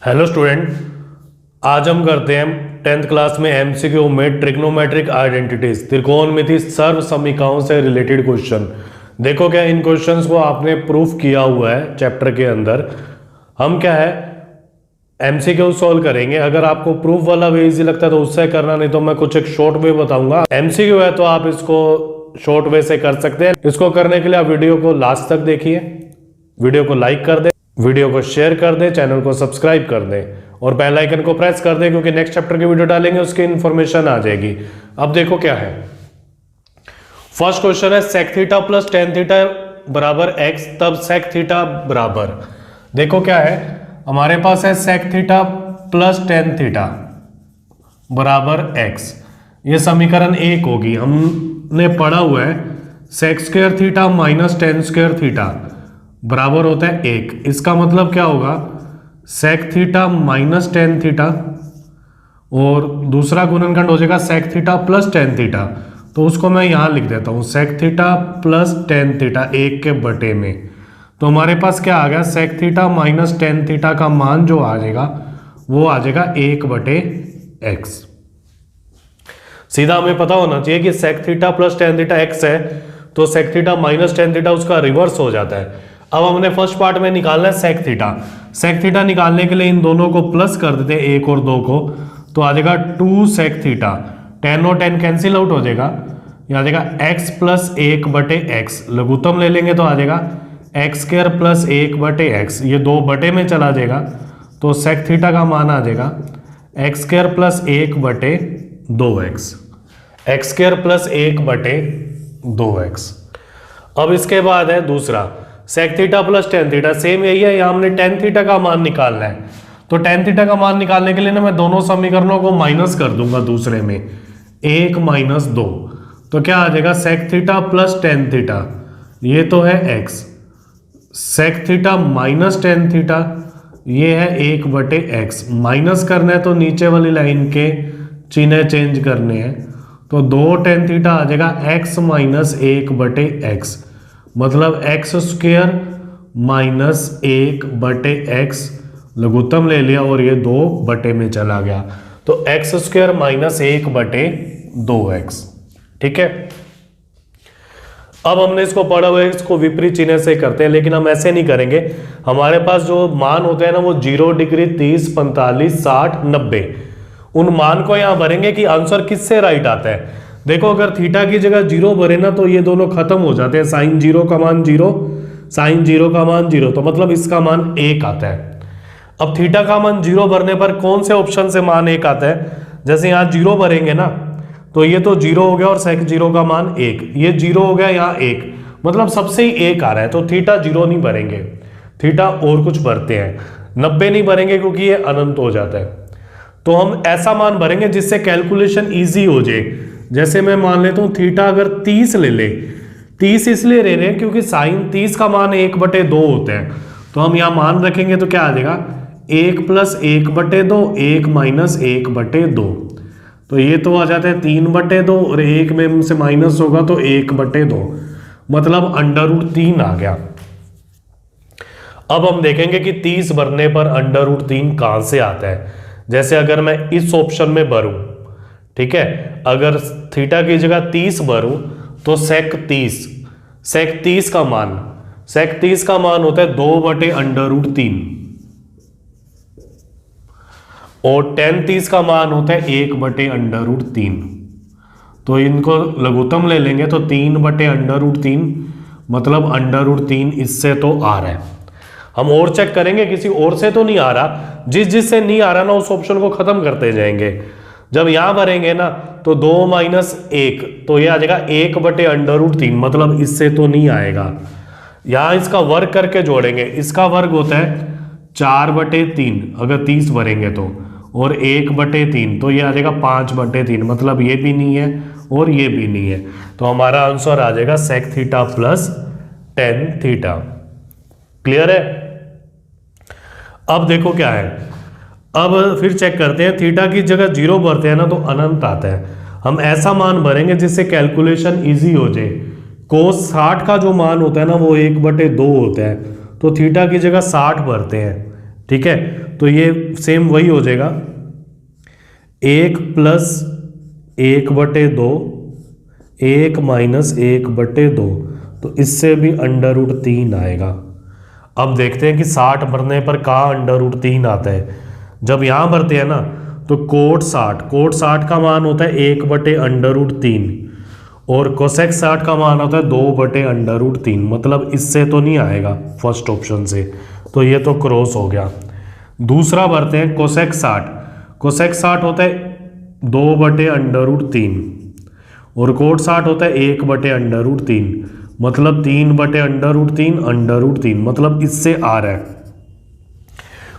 Hello student, आज हम करते हैं 10th क्लास में एमसीक्यू में ट्रिग्नोमेट्रिक आइडेंटिटीज त्रिकोणमिति सर्व समीकरणों से रिलेटेड क्वेश्चन। देखो क्या इन क्वेश्चंस को आपने प्रूफ किया हुआ है चैप्टर के अंदर। हम क्या है एमसीक्यू सॉल्व करेंगे। अगर आपको प्रूफ वाला वे इजी लगता है तो उससे करना, नहीं तो मैं कुछ एक शॉर्ट वे बताऊंगा। एमसीक्यू है तो आप इसको शॉर्ट वे से कर सकते हैं। इसको करने के लिए आप वीडियो को लास्ट तक देखिए, वीडियो को लाइक कर दें, वीडियो को शेयर कर दें, चैनल को सब्सक्राइब कर दें और बेल आइकन को प्रेस कर दें, क्योंकि नेक्स्ट चैप्टर की वीडियो डालेंगे उसकी इन्फॉर्मेशन आ जाएगी। अब देखो क्या है, फर्स्ट क्वेश्चन है sec theta plus tan theta बराबर x, तब sec थीटा बराबर, देखो क्या है हमारे पास है sec theta plus tan theta बराबर x। ये समीकरण 1 होगी। हमने पढ़ा हुआ है sec square theta minus ten square theta बराबर होता है 1। इसका मतलब क्या होगा sec theta minus tan theta और दूसरा गुणनखंड हो जाएगा sec theta plus tan theta. तो उसको मैं यहां लिख देता हूं sec theta plus tan theta 1 के बटे में। तो हमारे पास क्या आ गया sec theta minus tan theta का मान जो आ जाएगा वो आ जाएगा 1 बटे x। सीधा हमें पता होना चाहिए कि sec theta plus tan theta x है तो sec theta minus tan theta उसका रिवर्स हो जाता है। अब हमने फर्स्ट पार्ट में निकालना है sec थीटा। sec थीटा निकालने के लिए इन दोनों को प्लस कर देते हैं, 1 और 2 को, तो आ जाएगा 2 sec थीटा। 10 और 10 कैंसिल आउट हो जाएगा, ये आ जाएगा x प्लस 1 बटे x। लघुत्तम ले लेंगे तो आ जाएगा x स्क्वायर प्लस 1 बटे x, ये 2 बटे में चला जाएगा तो sec थीटा का मान आ जाएगा x स्क्वायर प्लस 1 बटे 2x, x स्क्वायर प्लस 1 बटे 2x। अब इसके बाद है दूसरा sec theta plus tan theta, same यही है, यहाँ हमने टेन थीटा का मान निकालना है। तो टेन थीटा का मान निकालने के लिए ना मैं दोनों समीकरणों को माइनस कर दूंगा, दूसरे में 1 माइनस 2, तो क्या आ जाएगा sec theta plus tan theta, ये तो है x, sec theta minus tan theta ये है 1 बटे x। माइनस करना है तो नीचे वाली लाइन के चिन्ह चेंज करने हैं, तो 2 टेन थीटा आ जाएगा x माइनस 1 बटे x, मतलब x स्क्वायर माइनस 1 बटे x। लघुत्तम ले लिया और ये 2 बटे में चला गया, तो x स्क्वायर माइनस 1 बटे 2x। ठीक है, अब हमने इसको पढ़ा हुआ है, इसको विपरीत चिन्ह से करते हैं, लेकिन हम ऐसे नहीं करेंगे। हमारे पास जो मान होते हैं ना वो 0 डिग्री 30 45 60 90, उन मान को यहां भरेंगे कि आंसर किससे राइट आता है। देखो अगर थीटा की जगह 0 भरे ना तो ये दोनों खत्म हो जाते हैं, साइन 0 का मान 0, साइन 0 का मान 0, तो मतलब इसका मान 1 आता है। अब थीटा का मान 0 भरने पर कौन से ऑप्शन से मान 1 आता है, जैसे यहाँ 0 भरेंगे ना तो ये तो 0 हो गया और sec 0 का मान 1, ये 0 हो गया, यहाँ 1, मतलब सबसे ही 1 आ रहा है, तो थीटा 0 नहीं भरेंगे, थीटा और कुछ भरते हैं। 90 नहीं भरेंगे क्योंकि ये अनंत हो जाता है, तो हम ऐसा मान भरेंगे जिससे कैलकुलेशन ईजी हो जाए। जैसे मैं मान लेता हूं थीटा अगर 30 ले ले, 30 इसलिए ले रहे हैं क्योंकि साइन 30 का मान 1 बटे 2 होते हैं, तो हम यहां मान रखेंगे तो क्या आ जाएगा 1 प्लस 1 बटे 2, 1 माइनस 1 बटे 2, तो ये तो आ जाता है 3 बटे 2 और 1 में से माइनस होगा तो 1 बटे 2, मतलब अंडर रूट 3 आ गया। अब हम देखेंगे कि 30 भरने पर अंडर रूट 3 कहां से आता है। जैसे अगर मैं इस ऑप्शन में भरूं, ठीक है, अगर थीटा की जगह 30 भरूं तो sec 30 का मान, sec 30 का मान होता है 2 बटे अंडर रूट 3 और tan 30 का मान होता है 1 बटे अंडर रूट 3। तो इनको लघुत्तम ले लेंगे तो 3 बटे अंडर रूट 3, मतलब अंडर रूट 3 इससे तो आ रहा है। हम और चेक करेंगे, किसी और से तो नहीं आ रहा, जिससे नहीं आ रहा ना उस ऑप्शन को खत्म करते जाएंगे। जब यहां भरेंगे ना तो 2 माइनस 1, तो ये आ जाएगा 1 बटे अंडर रूट 3, मतलब इससे तो नहीं आएगा। यहां इसका वर्ग करके जोड़ेंगे, इसका वर्ग होता है 4 बटे 3 अगर 30 भरेंगे तो, और 1 बटे 3 तो ये आ जाएगा 5 बटे 3, मतलब ये भी नहीं है और ये भी नहीं है, तो हमारा आंसर आ जाएगा sec theta plus tan theta. Clear है। अब देखो क्या है, अब फिर चेक करते हैं, थीटा की जगह 0 भरते हैं ना तो अनंत आता है। हम ऐसा मान भरेंगे जिससे कैलकुलेशन इजी हो जाए। कोस 60 का जो मान होता है ना वो 1 बटे 2 होता है, तो थीटा की जगह 60 भरते हैं, ठीक है। तो ये सेम वही हो जाएगा 1 प्लस 1/2 1 माइनस 1/2, तो इससे भी √3 आएगा। अब देखते हैं कि 60 भरने पर कहाँ √3 आता है। जब यहाँ भरते हैं ना तो कोट 60 का मान होता है 1/√3 और कोसेक 60 का मान होता है 2/√3, मतलब इससे तो नहीं आएगा फर्स्ट ऑप्शन से, तो ये तो क्रॉस हो गया। दूसरा भरते हैं कोसेक 60 होता है 2/√3 और कोट 60 होता है 1/√3, मतलब 3/√3 मतलब इससे आ रहा है।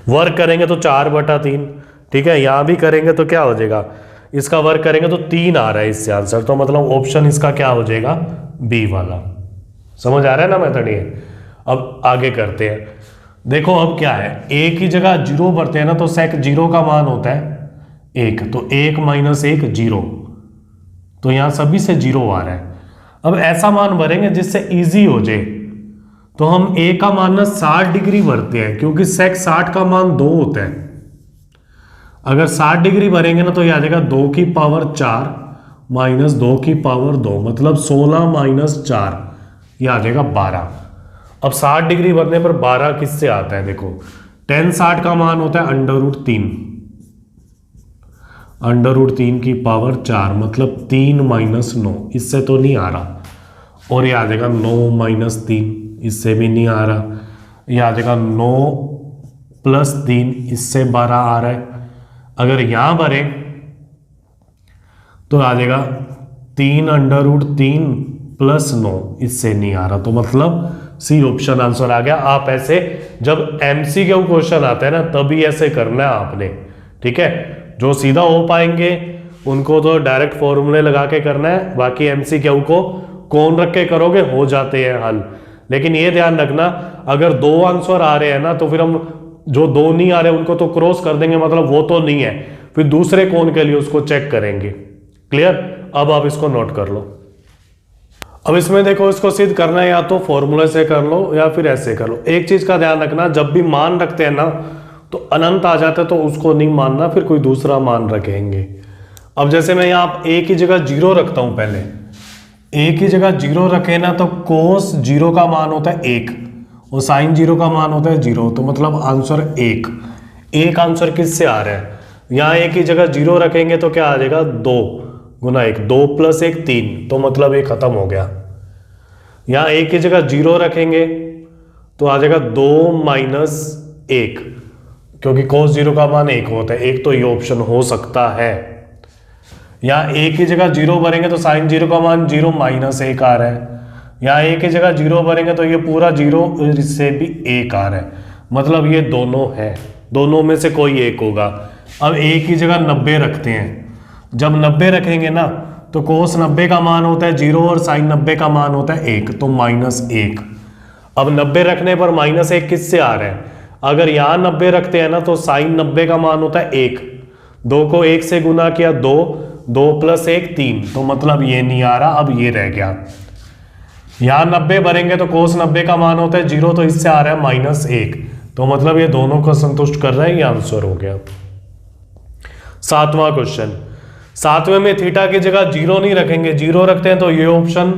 वर्क करेंगे तो 4/3, ठीक है, यहां भी करेंगे तो क्या हो जाएगा, इसका वर्क करेंगे तो 3 आ रहा है इससे आंसर, तो मतलब ऑप्शन इसका क्या हो जाएगा, बी वाला। समझ आ रहा है ना मेथड ये। अब आगे करते हैं। देखो अब क्या है, ए की जगह 0 भरते हैं ना तो सेक 0 का मान होता है 1, तो 1 माइनस 1 0, तो यहां सभी से 0 आ रहा है। अब ऐसा मान भरेंगे जिससे इजी हो जाए, तो हम ए का मान ना 60 डिग्री भरते हैं, क्योंकि सेक 60 का मान 2 होता है। अगर 60 डिग्री भरेंगे ना तो यह आ जाएगा 2 की पावर 4 माइनस 2 की पावर 2, मतलब 16 माइनस 4, यह आ जाएगा 12। अब 60 डिग्री भरने पर 12 किससे आता है, देखो tan 60 का मान होता है √3 की पावर 4, मतलब 3 माइनस 9, इससे तो नहीं आ रहा। और ये आ जाएगा 9 माइनस 3, इससे भी नहीं आ रहा। ये आ जाएगा 9 प्लस 3, इससे 12 आ रहा है। अगर यहां भरें तो आ जाएगा 3 प्लस 9, इससे नहीं आ रहा, तो मतलब सी ऑप्शन आंसर आ गया। आप ऐसे जब एमसीक्यू क्वेश्चन आता है ना तभी ऐसे करना है आपने, ठीक है। जो सीधा हो पाएंगे उनको तो डायरेक्ट फॉर्मूले लगा के करना है, बाकी एमसीक्यू को कौन रख के करोगे, हो जाते हैं हल। लेकिन ये ध्यान रखना, अगर 2 आंसर आ रहे हैं ना तो फिर हम जो 2 नहीं आ रहे उनको तो क्रॉस कर देंगे, मतलब वो तो नहीं है, फिर दूसरे कौन के लिए उसको चेक करेंगे। क्लियर। अब आप इसको नोट कर लो। अब इसमें देखो, इसको सिद्ध करना है या तो फॉर्मूले से कर लो या फिर ऐसे कर लो। एक चीज का ध्यान रखना, जब भी मान रखते हैं ना तो अनंत आ जाता है, तो उसको नहीं मानना, फिर कोई दूसरा मान रखेंगे। अब जैसे मैं यहाँ ए की जगह 0 रखता हूं, पहले ए की जगह 0 रखे ना तो कोस 0 का मान होता है 1 और साइन 0 का मान होता है 0, तो मतलब आंसर 1 आंसर किससे आ रहा है। यहाँ ए की जगह 0 रखेंगे तो क्या आ जाएगा, 2 गुना 1, 2 प्लस 1 3, तो मतलब ये खत्म हो गया। यहाँ ए की जगह 0 रखेंगे तो आ जाएगा 2 माइनस 1, क्योंकि cos 0 का मान 1 होता है, एक तो ये ऑप्शन हो सकता है। यहाँ ए की जगह 0 भरेंगे तो साइन 0 का मान 0 माइनस 1 आ रहा है। यहाँ ए की जगह 0 भरेंगे तो ये पूरा 0, इससे भी 1 आ रहा है, मतलब ये दोनों है, दोनों में से कोई एक होगा। अब ए की जगह 90 रखते हैं। जब 90 रखेंगे ना तो कोस 90 का मान होता है 0 और साइन 90 का मान होता है 1, तो -1। अब 90 रखने पर -1 किससे आ रहा है, अगर यहाँ 90 रखते हैं ना तो साइन 90 का मान होता है 1, 2 को 1 से गुना किया 2, 2 प्लस 1 3, तो मतलब ये नहीं आ रहा, अब ये रह गया। यहाँ 90 भरेंगे तो कोस 90 का मान होता है 0, तो इससे आ रहा है -1, तो मतलब ये दोनों को संतुष्ट कर रहा है, ये आंसर हो गया। 7वां क्वेश्चन। 7वें में थीटा की जगह 0 नहीं रखेंगे, 0 रखते हैं तो ये ऑप्शन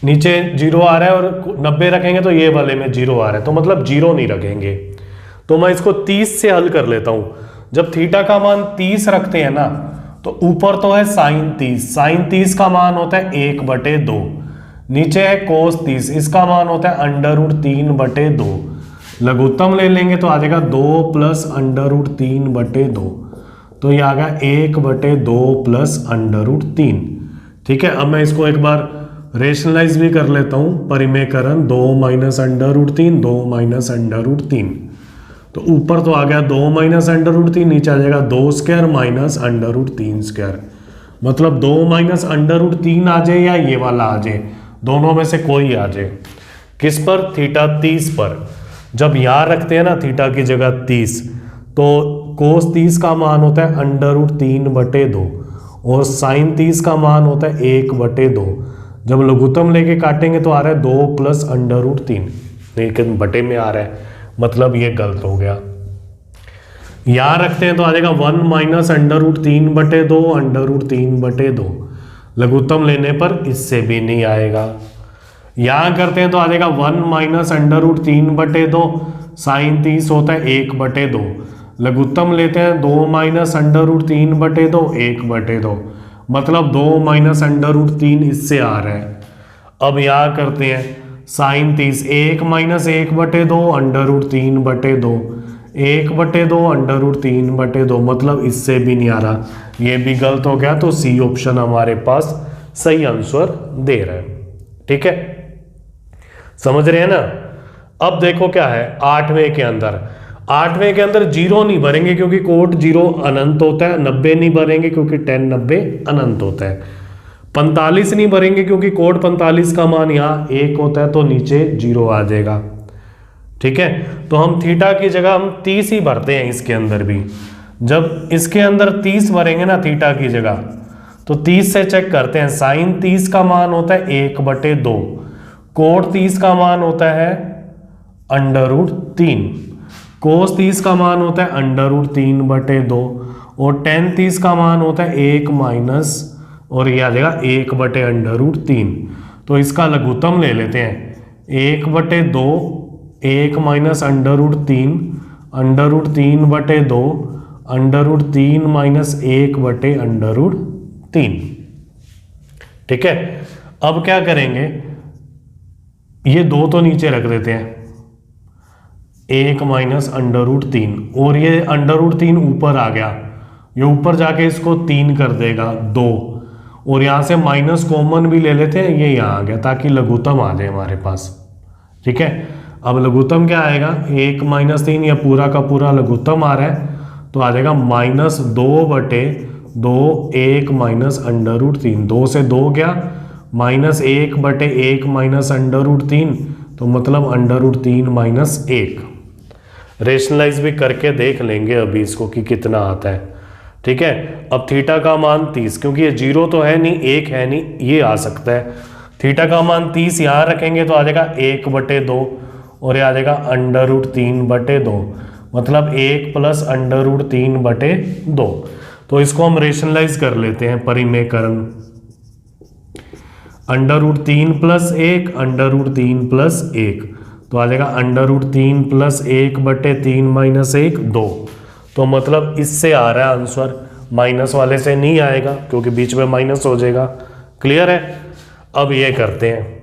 नीचे 0 आ रहा है, और 90 रखेंगे तो ये वाले में 0 आ रहा है, तो मतलब 0 नहीं रखेंगे। तो मैं इसको 30 से हल कर लेता हूं। जब थीटा का मान 30 रखते हैं ना तो ऊपर तो है साइन 30 का मान होता है 1/2, नीचे है कोस 30, इसका मान होता है √3/2। लघुत्तम ले लेंगे तो आ जाएगा 2 प्लस √3/2, तो ये आ गया 1/2 प्लस √3। ठीक है। अब मैं इसको एक बार रेशनलाइज भी कर लेता हूं, परिमेयकरण 2 माइनस √3, 2 माइनस √3, तो ऊपर तो आ गया 2 माइनस √3, नीचे आ जाएगा 2 स्क्वायर माइनस √3 स्क्वायर, मतलब 2 माइनस √3 आ जाए या ये वाला आ जाए, दोनों में से कोई आ जाए। किस पर, थीटा 30 पर। जब यहां रखते हैं ना थीटा की जगह 30, तो कोस 30 का मान होता है √3/2 और साइन 30 का मान होता है 1/2। जब लघुत्तम लेके काटेंगे तो आ रहा है 2 प्लस √3, लेकिन बटे में आ रहा है, मतलब ये गलत हो गया। यहाँ रखते हैं तो आ जाएगा 1 minus under root 3/2 under root 3/2। लघुत्तम लेने पर इससे भी नहीं आएगा। यहाँ करते हैं तो आ जाएगा 1 माइनस अंडर रूट 3/2 साइन 30 होता है 1/2। लघुत्तम लेते हैं 2 माइनस अंडर रूट 3/2 1/2, मतलब 2 माइनस अंडर रूट 3 इससे आ रहा है। अब यहाँ करते हैं sine 30 1 minus 1/2 under root 3/2 1/2 under root 3/2, मतलब इससे भी नहीं आ रहा, ये भी गलत हो गया। तो सी ऑप्शन हमारे पास सही आंसर दे रहा है। ठीक है, समझ रहे हैं ना। अब देखो क्या है 8वें के अंदर, 8वें के अंदर 0 नहीं भरेंगे क्योंकि कोट 0 अनंत होता है। 90 नहीं भरेंगे क्योंकि 10 90 अनंत होता है। 45 नहीं भरेंगे क्योंकि कोड 45 का मान यहाँ 1 होता है, तो नीचे 0 आ जाएगा। ठीक है, तो हम थीटा की जगह हम 30 ही भरते हैं इसके अंदर भी। जब इसके अंदर 30 भरेंगे ना थीटा की जगह, तो 30 से चेक करते हैं। साइन 30 का मान होता है 1/2, कोट 30 का मान होता है अंडर रूट 3, कोस 30 का मान होता है अंडर रूट 3/2 और टेन 30 का मान होता है 1 माइनस और ये आ जाएगा 1 अंडर रूट 3। तो इसका लघुत्तम ले लेते हैं 1/2 1 minus under root 3 under root 3/2 under root 3 minus 1 under root 3। ठीक है, अब क्या करेंगे, ये 2 तो नीचे रख देते हैं 1 माइनस अंडर रूट 3 और ये अंडर रूट 3 ऊपर आ गया, ये ऊपर जाके इसको 3 कर देगा 2 और यहाँ से माइनस कॉमन भी ले लेते हैं, ये यहाँ आ गया ताकि लघुत्तम आ जाए हमारे पास। ठीक है, अब लघुत्तम क्या आएगा 1 माइनस 3, या पूरा का पूरा लघुत्तम आ रहा है तो आ जाएगा -2/2 1 माइनस अंडर रूट 3, 2 से 2 गया -1/1 माइनस अंडर रूट 3, तो मतलब अंडर रूट 3 माइनस 1। रेशनलाइज भी करके देख लेंगे अभी इसको कि कितना आता है। ठीक है, अब थीटा का मान 30, क्योंकि ये 0 तो है नहीं 1 है नहीं, ये आ सकता है। थीटा का मान 30 यहाँ रखेंगे तो आ जाएगा 1/2 और ये आ जाएगा अंडर रूट 3/2, मतलब 1 प्लस अंडर रूट 3/2। तो इसको हम रेशनलाइज कर लेते हैं, परिमेयकरण। Under root 3 plus 1 under root 3 plus 1, तो आ जाएगा अंडर रूट 3 प्लस 1/3 माइनस 1 2। तो मतलब इससे आ रहा है आंसर, माइनस वाले से नहीं आएगा क्योंकि बीच में माइनस हो जाएगा। क्लियर है। अब ये करते हैं,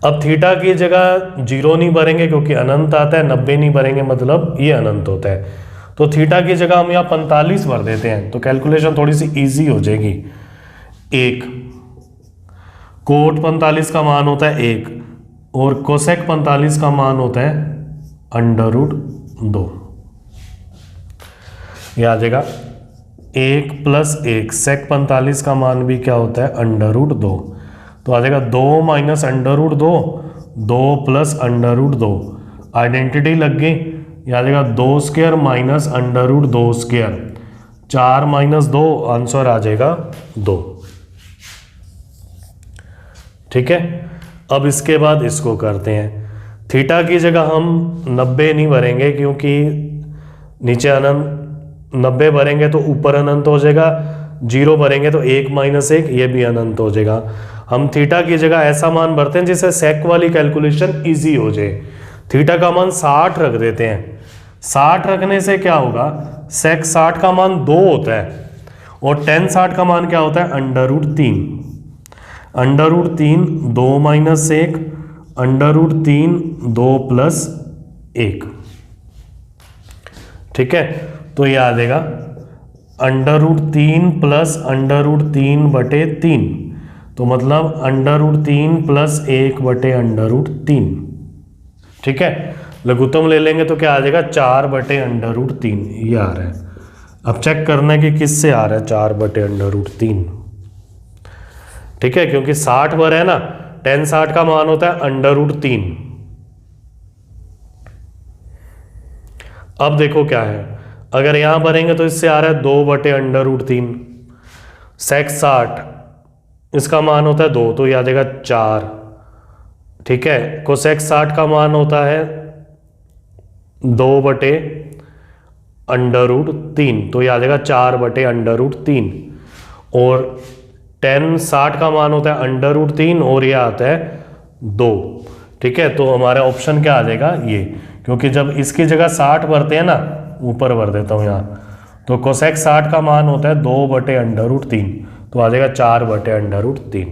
अब थीटा की जगह 0 नहीं भरेंगे क्योंकि अनंत आता है, 90 नहीं भरेंगे मतलब ये अनंत होता है। तो थीटा की जगह हम यहाँ 45 भर देते हैं तो कैलकुलेशन थोड़ी सी इजी हो जाएगी। 1 कोट 45 का मान होता है 1 और कोसेक 45 का मान होता है अंडर रूट 2। यह आ जाएगा 1 प्लस 1, सेक 45 का मान भी क्या होता है अंडर रूट 2, तो आ जाएगा 2 minus under root 2, 2 plus under root 2, identity लग गई। यह आ जाएगा 2 square minus under root 2 square, 4 minus 2, answer आ जाएगा 2। ठीक है, अब इसके बाद इसको करते हैं। थीटा की जगह हम 90 नहीं भरेंगे क्योंकि नीचे अनंत, 90 भरेंगे तो ऊपर अनंत हो जाएगा, 0 भरेंगे तो 1 माइनस 1, ये भी अनंत हो जाएगा। हम थीटा की जगह ऐसा मान भरते हैं जिससे सेक वाली कैलकुलेशन इजी हो जाए। थीटा का मान 60 रख देते हैं। 60 रखने से क्या होगा, सेक 60 का मान 2 होता है और टेन 60 का मान क्या होता है under root 3। Under root 3 2 minus 1, under root 3 2 plus 1। ठीक है, तो ये आ जाएगा under root 3 plus under root 3/3, तो मतलब under root 3 plus 1 under root 3। ठीक है, लघुत्तम ले लेंगे तो क्या आ जाएगा 4 अंडर रूट 3, ये आ रहा है। अब चेक करना है कि किससे आ रहा है 4 अंडर रूट 3। ठीक है, क्योंकि 60 भर है ना, टेन 60 का मान होता है अंडर रूट 3। अब देखो क्या है, अगर यहां भरेंगे तो इससे आ रहा है 2 अंडर रूट 3। सेक 60 इसका मान होता है 2, तो ये आ जाएगा 4। ठीक है, कोसेक 60 का मान होता है 2 √3, तो ये आ जाएगा 4/√3। और tan 60 का मान होता है √3 और ये आता है 2। ठीक है, तो हमारा ऑप्शन क्या आ जाएगा ये, क्योंकि जब इसकी जगह 60 भरते हैं ना, ऊपर भर देता हूँ यहाँ, तो कोसेक 60 का मान होता है 2/√3, तो आ जाएगा 4/√3।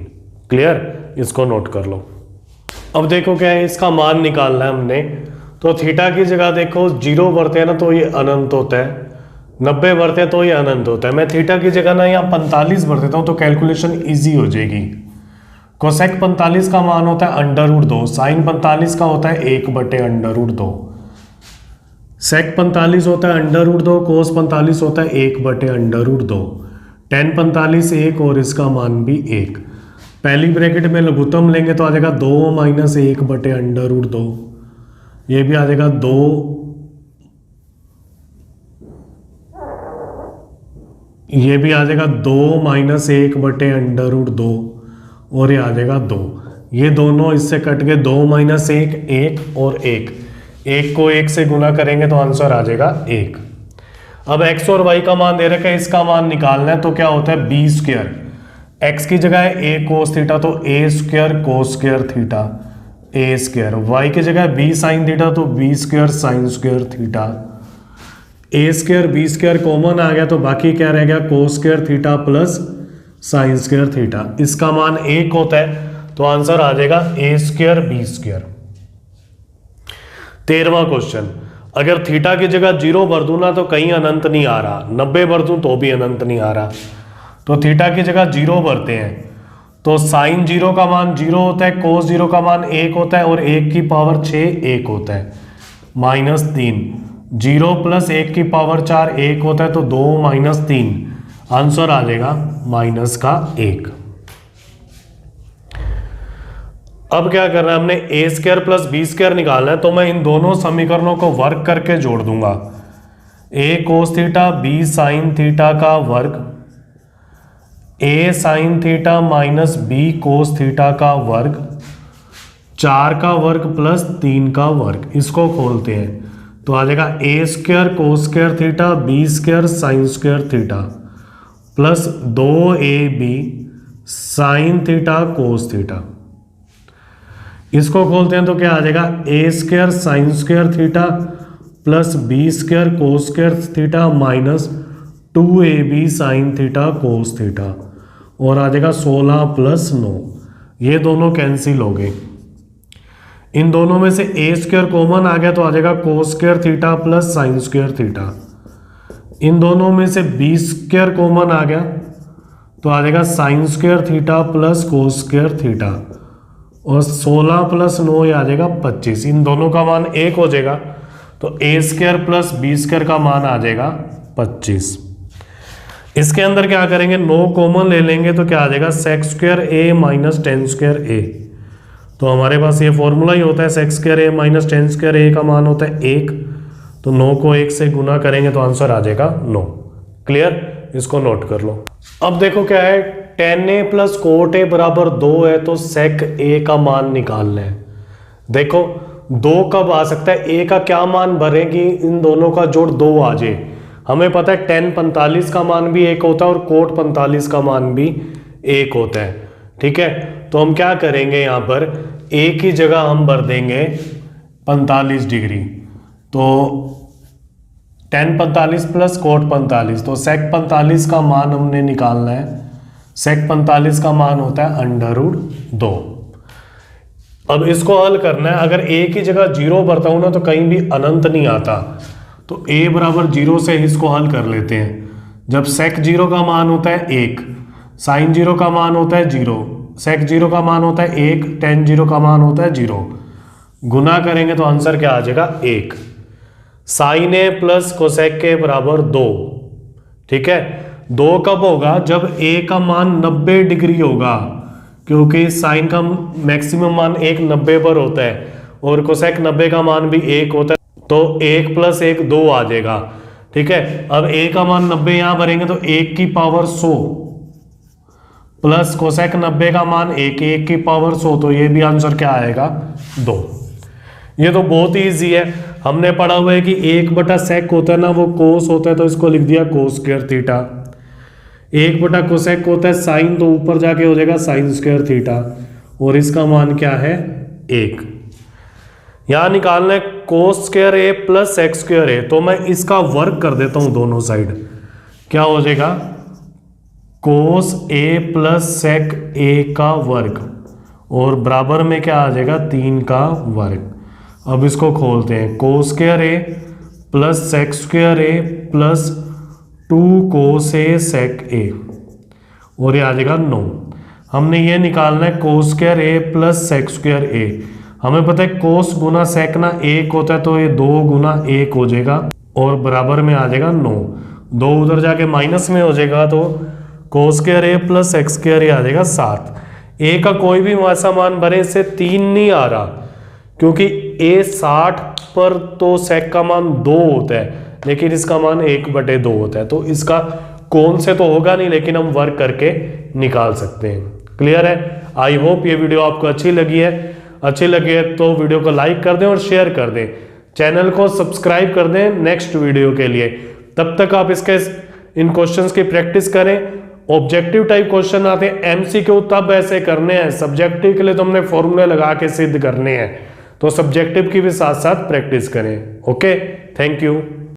क्लियर, इसको नोट कर लो। अब देखो क्या है, इसका मान निकालना है हमने, तो थीटा की जगह देखो 0 भरते हैं ना तो ये अनंत होता है, 90 भरते हैं तो ये अनंत होता है। मैं थीटा की जगह ना यहाँ 45 भर देता हूँ तो कैलकुलेशन इजी हो जाएगी। कोसेक 45 का मान होता है √2, साइन 45 का होता है 1/√2, सेक 45 होता है √2, कोस 45 होता है 1/√2, tan 45 1 और इसका मान भी 1। पहली ब्रैकेट में लघुत्तम लेंगे तो आ जाएगा 2 - 1/√2, ये भी आ जाएगा 2, ये भी आ जाएगा 2 - 1/√2 और ये आ जाएगा 2। ये दोनों इससे कट के 2 - 1 1 और 1 को 1 से गुना करेंगे तो आंसर आ जाएगा 1। अब x और y का मान दे रखा है, इसका मान निकालना है, तो क्या होता है b²। x की जगह है a cos थीटा तो a² cos² theta a², y की जगह है b sin थीटा तो b² sin² theta, a² b² common आ गया तो बाकी क्या रह गया cos² theta plus sin² theta. इसका मान 1 होता है तो आंसर आ जाएगा a² b²। 13वां क्वेश्चन, अगर थीटा की जगह 0 भर दूं ना तो कहीं अनंत नहीं आ रहा, 90 भर दूं तो भी अनंत नहीं आ रहा, तो थीटा की जगह 0 भरते हैं तो साइन 0 का मान 0 होता है, कोस 0 का मान 1 होता है और 1 की पावर 6 1 होता है, -3, 0 + 1 की पावर 4 1 होता है तो 2 - 3, आंसर आ जाएगा -1। अब क्या करना है, हमने a² + b² निकालना है, तो मैं इन दोनों समीकरणों को वर्क करके जोड़ दूंगा। a cos theta b sin theta का वर्ग, a sin theta minus b cos theta का वर्ग, 4 का वर्ग प्लस 3 का वर्ग, इसको खोलते हैं तो आ जाएगा a² cos² theta b² sin² theta plus 2ab sin theta cos theta. इसको खोलते हैं तो क्या आ जाएगा a² sin² theta plus b² cos² theta minus 2ab sin theta cos theta और आ जाएगा 16 + 9, ये दोनों कैंसिल हो गए। इन दोनों में से a² कॉमन आ गया तो आ जाएगा cos² theta plus sin² theta. इन दोनों में से b² कॉमन आ गया तो आ जाएगा sin² theta plus cos² theta और 16 + 9 ये आ जाएगा 25। इन दोनों का मान 1 हो जाएगा तो a² + b² का मान आ जाएगा 25। इसके अंदर क्या करेंगे, 9 कॉमन ले लेंगे तो क्या आ जाएगा sec² a - tan² a, तो हमारे पास ये फॉर्मूला ही होता है sec² a - tan² a का मान होता है 1, तो 9 को 1 से गुना करेंगे तो आंसर आ जाएगा 9। क्लियर, इसको नोट कर लो। अब देखो क्या है, tan a + cot a = 2 है तो sec a का मान निकालना है। देखो 2 कब आ सकता है, a का क्या मान भरेंगे, इन दोनों का जोड़ 2 आ जाए। हमें पता है tan 45 का मान भी 1 होता है और cot 45 का मान भी 1 होता है। ठीक है, तो हम क्या करेंगे, यहाँ पर a की जगह हम भर देंगे 45 डिग्री, तो tan 45 + cot 45, तो sec 45 का मान हमने निकालना है। sec 45 का मान होता है √2। अब इसको हल करना है, अगर a की जगह 0 भरता हूं ना तो कहीं भी अनंत नहीं आता, तो a = 0 से इसको हल कर लेते हैं। जब sec 0 का मान होता है 1, sin 0 का मान होता है 0, sec 0 का मान होता है 1, tan 0 का मान होता है 0, गुना करेंगे तो आंसर क्या आ जाएगा 1। sin a + cosec a = 2। ठीक है, 2 कब होगा, जब a का मान 90 डिग्री होगा, क्योंकि sin का मैक्सिमम मान 1 90 पर होता है और cosec 90 का मान भी 1 होता है, तो 1 + 1 2 आ जाएगा। ठीक है, अब a का मान 90 यहां भरेंगे तो 1 की पावर 100 प्लस cosec 90 का मान 1 की पावर 100, तो ये भी आंसर क्या आएगा 2। ये तो बहुत ही ईजी है। हमने पढ़ा हुआ है कि 1/sec होता है ना, वो कोस होता है, तो इसको लिख दिया कोस स्क्वायर थीटा। 1/cosec होता है साइन, तो ऊपर जाके हो जाएगा साइन स्क्वायर थीटा, और इसका मान क्या है 1। यहां निकालना है कोस स्क्वायर ए प्लस सेक्स स्क्वायर ए, तो मैं इसका वर्क कर देता हूं दोनों साइड। क्या हो जाएगा कोस ए प्लस सेक ए का वर्ग, और बराबर में क्या आ जाएगा 3 का वर्ग। अब इसको खोलते हैं, कोस स्क्वायर ए प्लस सेक स्क्वायर ए प्लस 2 कोस ए सेक ए, और ये आ जाएगा 9। हमने ये निकालना है कोस स्क्वायर ए प्लस सेक स्क्वायर ए। हमें पता है कोस गुना सेक ना 1 होता है, तो ये 2 गुना 1 हो जाएगा, और बराबर में आ जाएगा 9। 2 उधर जाके माइनस में हो जाएगा, तो कोस स्क्वायर ए प्लस सेक स्क्वायर ए आ जाएगा 7। ए का कोई भी ऐसा मान भरे, इससे 3 नहीं आ रहा, क्योंकि ए 60 पर तो सेक का मान 2 होता है, लेकिन इसका मान 1/2 होता है, तो इसका कौन से तो होगा नहीं, लेकिन हम वर्क करके निकाल सकते हैं। क्लियर है? आई होप ये वीडियो आपको अच्छी लगी है। अच्छी लगी है तो वीडियो को लाइक कर दें और शेयर कर दें, चैनल को सब्सक्राइब कर दें नेक्स्ट वीडियो के लिए। तब तक आप इन क्वेश्चंस की प्रैक्टिस करें। ऑब्जेक्टिव टाइप क्वेश्चन आते हैं, एमसीक्यू तब ऐसे करने हैं, सब्जेक्टिव के लिए तो हमने फॉर्मूले लगा के सिद्ध करने हैं, तो सब्जेक्टिव की भी साथ साथ प्रैक्टिस करें। Okay, thank you.